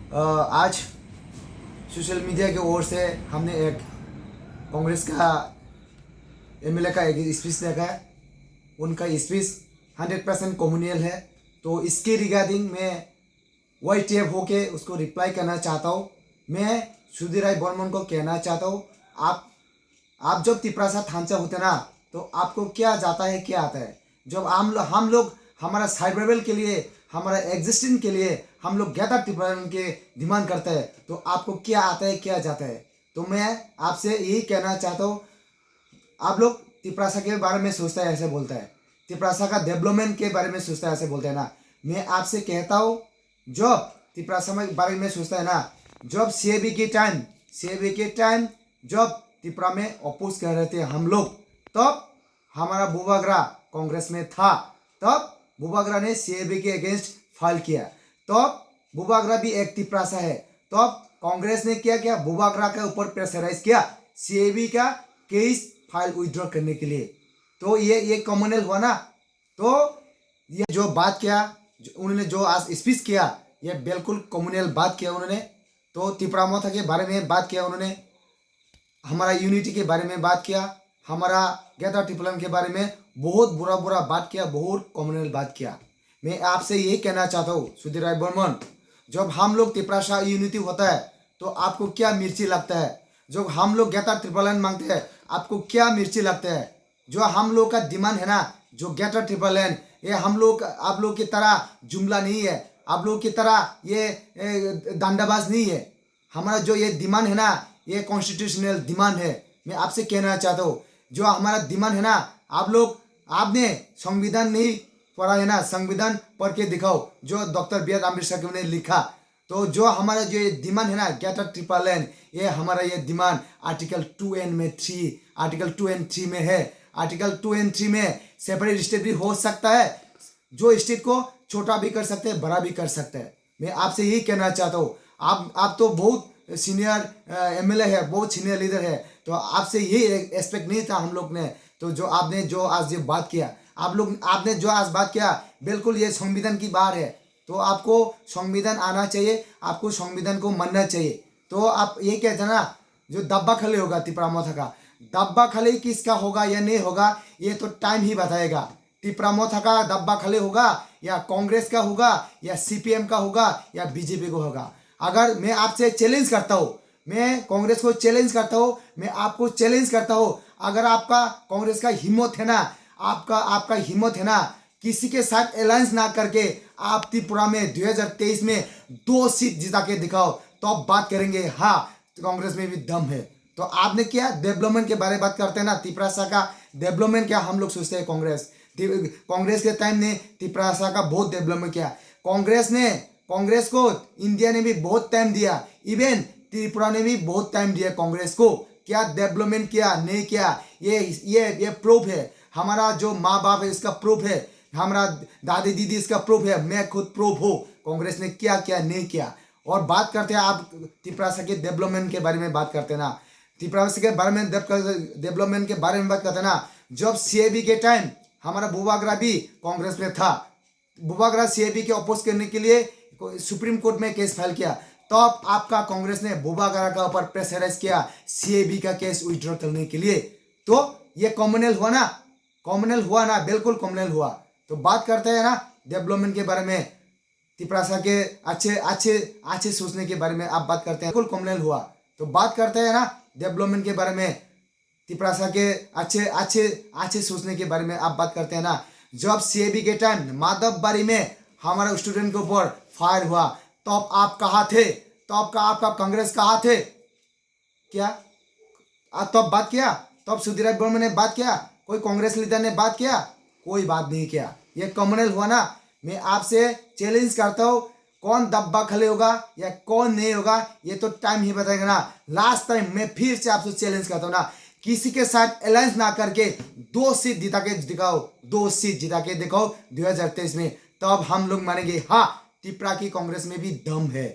आज social media की ओर से हमने एक कांग्रेस का एमएलए का एक स्पीच देखा है। उनका स्पीच 100% कम्युनल है। तो इसके रिगार्डिंग मैं वाई टेप होके उसको रिप्लाई करना चाहता हूँ। मैं सुधीर राय बर्मन को कहना चाहता हूँ, आप जब तिपरासा थांचा होते ना तो आपको क्या जाता है क्या आता है। जब हम लोग हमारा सर्वाइवल के लिए, हमारा एग्जिस्टिंग के लिए हम लोग गैदर तिपरासन के डिमांड करते हैं, तो आपको क्या आता है क्या जाता है। तो मैं आपसे यही कहना चाहता हूँ, आप लोग तिपरासा के बारे में सोचता है ऐसे बोलता है, तिपरासा का डेवलपमेंट के बारे में सोचता है ऐसे बोलता है ना। मैं आपसे कहता हूँ, जब तिपरासा के बारे में सोचता है ना, जब सीएबी के टाइम जब त्रिपुरा में अपोज कर रहे थे हम लोग, तब हमारा बुबागरा कांग्रेस में था। तब बुबागरा ने सीएबी के अगेंस्ट फाइल किया। तब बुबागरा भी एक तिपरासा है। तब कांग्रेस ने क्या किया, बुबागरा के ऊपर प्रेशराइज किया सीएबी का केस फाइल विड्रॉ करने के लिए। तो ये कॉमनल हुआ ना। तो ये जो बात किया, उन्होंने जो आज स्पीच किया, ये बिल्कुल कॉमनल बात किया उन्होंने। तो त्रिपुरा मोथा के बारे में बात किया उन्होंने, हमारा यूनिटी के बारे में बात किया, हमारा गैदर टिपलन के बारे में बहुत बुरा बात किया, बहुत कॉमनल बात किया। मैं आपसे यही कहना चाहता हूँ सुधीर राय बर्मन, जब हम लोग तिपरासा यूनिटी होता है तो आपको क्या मिर्ची लगता है। जब हम लोग गैदर ट्रिपलन मांगते हैं आपको क्या मिर्ची लगता है। जो हम लोग का डिमांड है ना, जो गैदर ट्रिपलन, ये हम लोग आप लोग की तरह जुमला नहीं है, आप लोग की तरह ये दांडाबाज नहीं है। हमारा जो ये डिमांड है ना, ये कॉन्स्टिट्यूशनल डिमांड है। मैं आपसे कहना चाहता हूँ, जो हमारा डिमांड है ना, आपने संविधान नहीं पढ़ा है ना, संविधान पढ़ के दिखाओ जो डॉक्टर बी आर अम्बेडकर ने लिखा। तो जो हमारा जो ये डिमांड है ना गैदर ट्रिपलन, ये हमारा ये डिमांड आर्टिकल 2 में 3 में है। आर्टिकल 2 एंड 3 में सेपरेट स्टेट भी हो सकता है, जो स्टेट को छोटा भी कर सकते हैं, बड़ा भी कर सकते हैं। मैं आपसे यही कहना चाहता हूँ, आप तो बहुत सीनियर एमएलए है, बहुत सीनियर लीडर है, तो आपसे यही एक्सपेक्ट नहीं था हम लोग ने। तो जो आपने जो आज ये बात किया, आपने जो आज बात किया, बिल्कुल ये संविधान की बात है। तो आपको संविधान आना चाहिए, आपको संविधान को मानना चाहिए। तो आप ये कहते हैं ना, जो दब्बा खले होगा त्रिपुरा मोथा का, दब्बा खले किसका होगा या नहीं होगा ये तो टाइम ही बताएगा। त्रिपुरा मोथा का दब्बा खले होगा या कांग्रेस का होगा या सीपीएम का होगा या बीजेपी को होगा। अगर मैं आपसे चैलेंज करता हूँ, मैं कांग्रेस को चैलेंज करता हूँ, मैं आपको चैलेंज करता हूँ, अगर आपका कांग्रेस का हिम्मत है ना, आपका हिम्मत है ना, किसी के साथ अलायंस ना करके आप त्रिपुरा में 2023 में 2 सीट जिता के दिखाओ, तो आप बात करेंगे हाँ कांग्रेस में भी दम है। तो आपने क्या डेवलपमेंट के बारे में बात करते हैं ना, त्रिपुरासा का डेवलपमेंट क्या हम लोग सोचते हैं। कांग्रेस के टाइम ने त्रिपुरासा का बहुत डेवलपमेंट किया। कांग्रेस को इंडिया ने भी बहुत टाइम दिया, इवन त्रिपुरा ने भी बहुत टाइम दिया कांग्रेस को। क्या डेवलपमेंट किया नहीं किया, ये प्रूफ है। हमारा जो माँ बाप है इसका प्रूफ है, हमारा दादी दीदी इसका प्रूफ है, मैं खुद प्रूफ हूँ कांग्रेस ने क्या क्या नहीं किया। और बात करते हैं आप त्रिपुरासा के डेवलपमेंट के बारे में बात करते हैं ना, त्रिपुरासा के बारे में डेवलपमेंट के बारे में बात करते हैं ना। जब सीएबी के टाइम हमारा बुबागरा भी कांग्रेस में था, बुबागरा सीएबी के अपोज करने के लिए सुप्रीम कोर्ट में केस फाइल किया, तो आपका कांग्रेस ने बुबागरा का ऊपर प्रेशराइज किया सीएबी का केस विड्रॉ करने के लिए। तो ये कॉमनल हुआ ना, बिल्कुल कॉमनल हुआ। तो बात करते हैं ना डेवलपमेंट के बारे में, त्रिपुरासा के अच्छे सोचने के बारे में आप बात करते हैं, बिल्कुल कॉमनल हुआ। तो बात करते हैं ना डेवलपमेंट के बारे में, त्रिपुरासा के अच्छे सोचने के बारे में आप बात करते हैं ना। जब सीएबी के टाइम माधवबाड़ी में हमारा स्टूडेंट के ऊपर फायर हुआ, तब आप कहाँ थे, तब का आपका कांग्रेस कहाँ थे क्या। तब बात किया, तब सुधीर राय बर्मन ने बात किया, कोई कांग्रेस लीडर ने बात किया, कोई बात नहीं किया। ये कॉमनल हुआ ना। मैं आपसे चैलेंज करता हूँ, कौन दब्बा खले होगा या कौन नहीं होगा ये तो टाइम ही बताएगा ना। लास्ट टाइम मैं फिर से आपसे चैलेंज करता हूँ ना, किसी के साथ अलायंस ना करके 2 सीट जिता के दिखाओ, 2 सीट जिता के दिखाओ 2023 में, तब हम लोग मानेंगे हाँ त्रिपुरा की कांग्रेस में भी दम है।